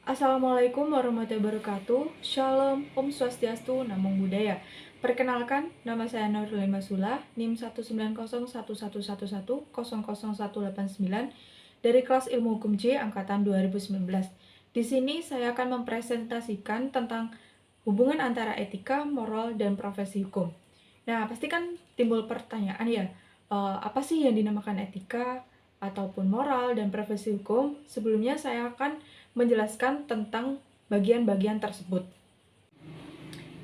Assalamualaikum warahmatullahi wabarakatuh. Shalom, Om Swastiastu, Namo Buddhaya. Perkenalkan, nama saya Nurul Masula, NIM 1901111000189 dari kelas Ilmu Hukum J angkatan 2019. Di sini saya akan mempresentasikan tentang hubungan antara etika, moral, dan profesi hukum. Nah, pasti kan timbul pertanyaan ya, apa sih yang dinamakan etika ataupun moral dan profesi hukum? Sebelumnya saya akan menjelaskan tentang bagian-bagian tersebut.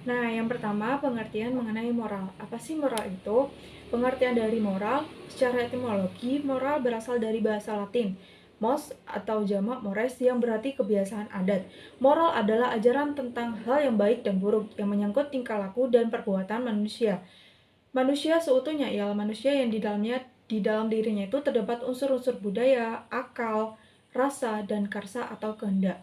Nah, yang pertama, pengertian mengenai moral. Apa sih moral itu? Pengertian dari moral, secara etimologi, moral berasal dari bahasa Latin, mos atau jamak mores yang berarti kebiasaan adat. Moral adalah ajaran tentang hal yang baik dan buruk yang menyangkut tingkah laku dan perbuatan manusia. Manusia seutuhnya ialah manusia yang di dalam dirinya itu terdapat unsur-unsur budaya, akal, rasa, dan karsa atau kehendak.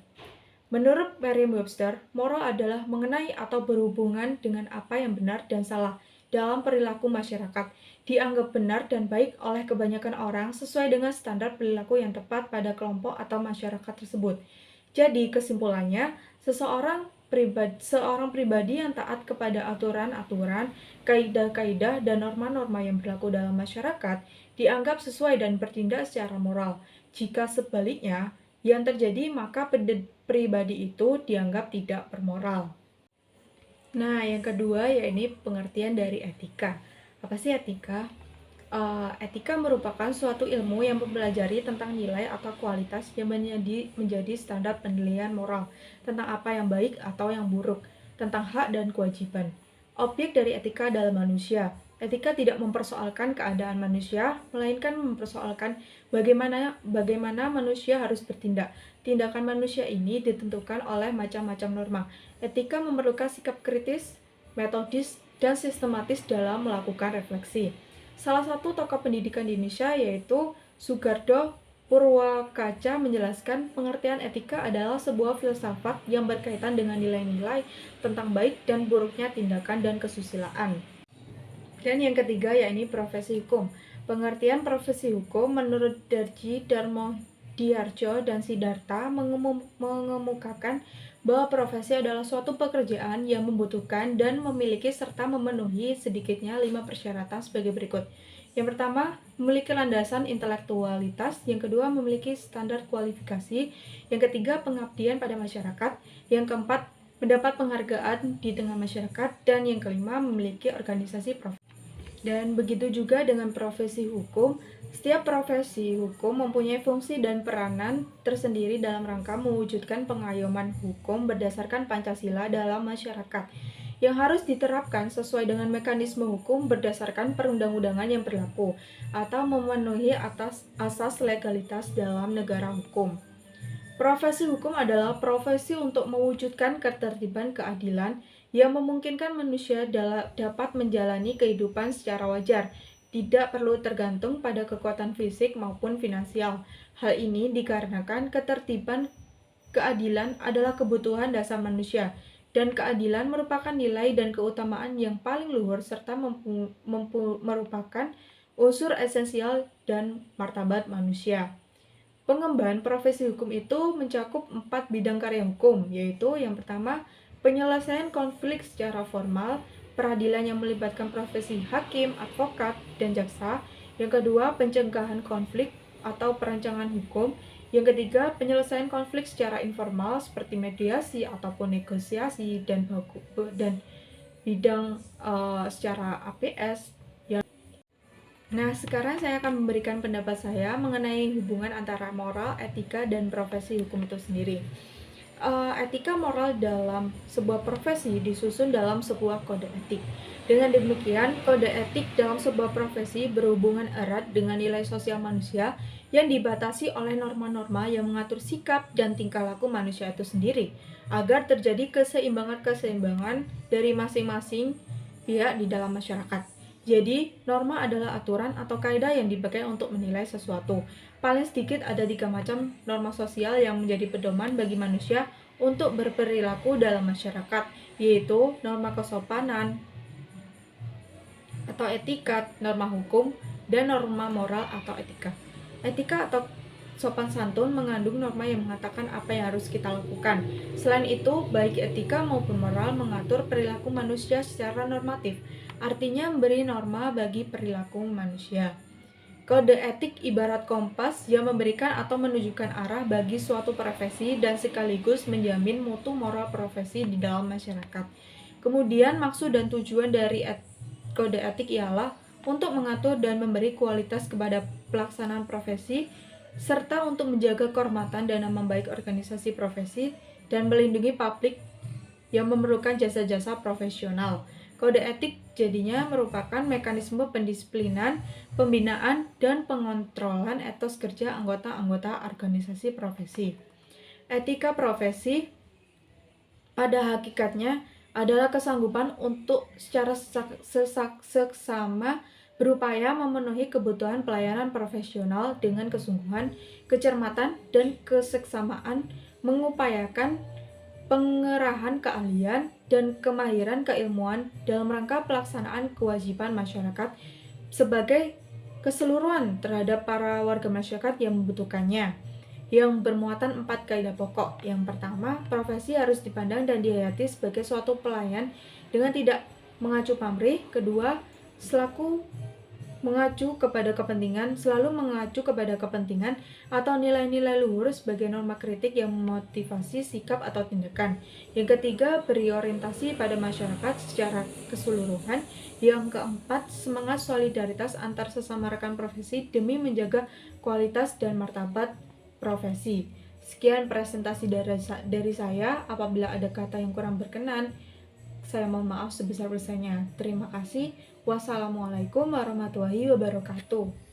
Menurut Merriam-Webster, moral adalah mengenai atau berhubungan dengan apa yang benar dan salah dalam perilaku masyarakat, dianggap benar dan baik oleh kebanyakan orang sesuai dengan standar perilaku yang tepat pada kelompok atau masyarakat tersebut. Jadi, kesimpulannya, seorang pribadi yang taat kepada aturan-aturan, kaidah-kaidah, dan norma-norma yang berlaku dalam masyarakat dianggap sesuai dan bertindak secara moral. Jika sebaliknya, yang terjadi maka pribadi itu dianggap tidak bermoral. Nah, yang kedua yaitu pengertian dari etika. Apa sih etika? Etika merupakan suatu ilmu yang mempelajari tentang nilai atau kualitas yang menjadi standar penilaian moral, tentang apa yang baik atau yang buruk, tentang hak dan kewajiban. Objek dari etika adalah manusia. Etika tidak mempersoalkan keadaan manusia, melainkan mempersoalkan bagaimana manusia harus bertindak. Tindakan manusia ini ditentukan oleh macam-macam norma. Etika memerlukan sikap kritis, metodis, dan sistematis dalam melakukan refleksi. Salah satu tokoh pendidikan di Indonesia yaitu Soegardo Purwakaca menjelaskan pengertian etika adalah sebuah filsafat yang berkaitan dengan nilai-nilai tentang baik dan buruknya tindakan dan kesusilaan. Dan yang ketiga yaitu profesi hukum. Pengertian profesi hukum menurut Darji Darmodiarjo dan Siddhartha mengemukakan bahwa profesi adalah suatu pekerjaan yang membutuhkan dan memiliki serta memenuhi sedikitnya 5 persyaratan sebagai berikut. Yang pertama, memiliki landasan intelektualitas. Yang kedua, memiliki standar kualifikasi. Yang ketiga, pengabdian pada masyarakat. Yang keempat, mendapat penghargaan di tengah masyarakat. Dan yang kelima, memiliki organisasi profesi. Dan begitu juga dengan profesi hukum, setiap profesi hukum mempunyai fungsi dan peranan tersendiri dalam rangka mewujudkan pengayoman hukum berdasarkan Pancasila dalam masyarakat, yang harus diterapkan sesuai dengan mekanisme hukum berdasarkan perundang-undangan yang berlaku, atau memenuhi asas legalitas dalam negara hukum. Profesi hukum adalah profesi untuk mewujudkan ketertiban keadilan yang memungkinkan manusia dapat menjalani kehidupan secara wajar, tidak perlu tergantung pada kekuatan fisik maupun finansial. Hal ini dikarenakan ketertiban keadilan adalah kebutuhan dasar manusia, dan keadilan merupakan nilai dan keutamaan yang paling luhur serta merupakan unsur esensial dan martabat manusia. Pengemban profesi hukum itu mencakup 4 bidang karya hukum, yaitu yang pertama, penyelesaian konflik secara formal, peradilan yang melibatkan profesi hakim, advokat, dan jaksa. Yang kedua, pencegahan konflik atau perancangan hukum. Yang ketiga, penyelesaian konflik secara informal seperti mediasi ataupun negosiasi dan bidang secara APS. Nah, sekarang saya akan memberikan pendapat saya mengenai hubungan antara moral, etika, dan profesi hukum itu sendiri. Etika moral dalam sebuah profesi disusun dalam sebuah kode etik. Dengan demikian, kode etik dalam sebuah profesi berhubungan erat dengan nilai sosial manusia yang dibatasi oleh norma-norma yang mengatur sikap dan tingkah laku manusia itu sendiri, agar terjadi keseimbangan dari masing-masing pihak di dalam masyarakat. Jadi, norma adalah aturan atau kaidah yang dipakai untuk menilai sesuatu. Paling sedikit ada 3 macam norma sosial yang menjadi pedoman bagi manusia untuk berperilaku dalam masyarakat, yaitu norma kesopanan atau etikat, norma hukum, dan norma moral atau etika. Etika atau sopan santun mengandung norma yang mengatakan apa yang harus kita lakukan. Selain itu, baik etika maupun moral mengatur perilaku manusia secara normatif, artinya memberi norma bagi perilaku manusia. Kode etik ibarat kompas yang memberikan atau menunjukkan arah bagi suatu profesi dan sekaligus menjamin mutu moral profesi di dalam masyarakat. Kemudian, maksud dan tujuan dari kode etik ialah untuk mengatur dan memberi kualitas kepada pelaksanaan profesi, serta untuk menjaga kehormatan dan nama baik organisasi profesi dan melindungi publik yang memerlukan jasa-jasa profesional. Kode etik jadinya merupakan mekanisme pendisiplinan, pembinaan, dan pengontrolan etos kerja anggota-anggota organisasi profesi. Etika profesi pada hakikatnya adalah kesanggupan untuk secara seksama berupaya memenuhi kebutuhan pelayanan profesional dengan kesungguhan, kecermatan, dan keseksamaan, mengupayakan pengerahan keahlian dan kemahiran keilmuan dalam rangka pelaksanaan kewajiban masyarakat sebagai keseluruhan terhadap para warga masyarakat yang membutuhkannya, yang bermuatan 4 kaidah pokok. Yang pertama, profesi harus dipandang dan dihayati sebagai suatu pelayan dengan tidak mengacu pamrih. Kedua, selalu mengacu kepada kepentingan atau nilai-nilai luhur sebagai norma kritik yang memotivasi sikap atau tindakan. Yang ketiga, berorientasi pada masyarakat secara keseluruhan. Yang keempat, semangat solidaritas antar sesama rekan profesi demi menjaga kualitas dan martabat profesi. Sekian presentasi dari saya. Apabila ada kata yang kurang berkenan, saya mohon maaf sebesar-besarnya. Terima kasih. Wassalamualaikum warahmatullahi wabarakatuh.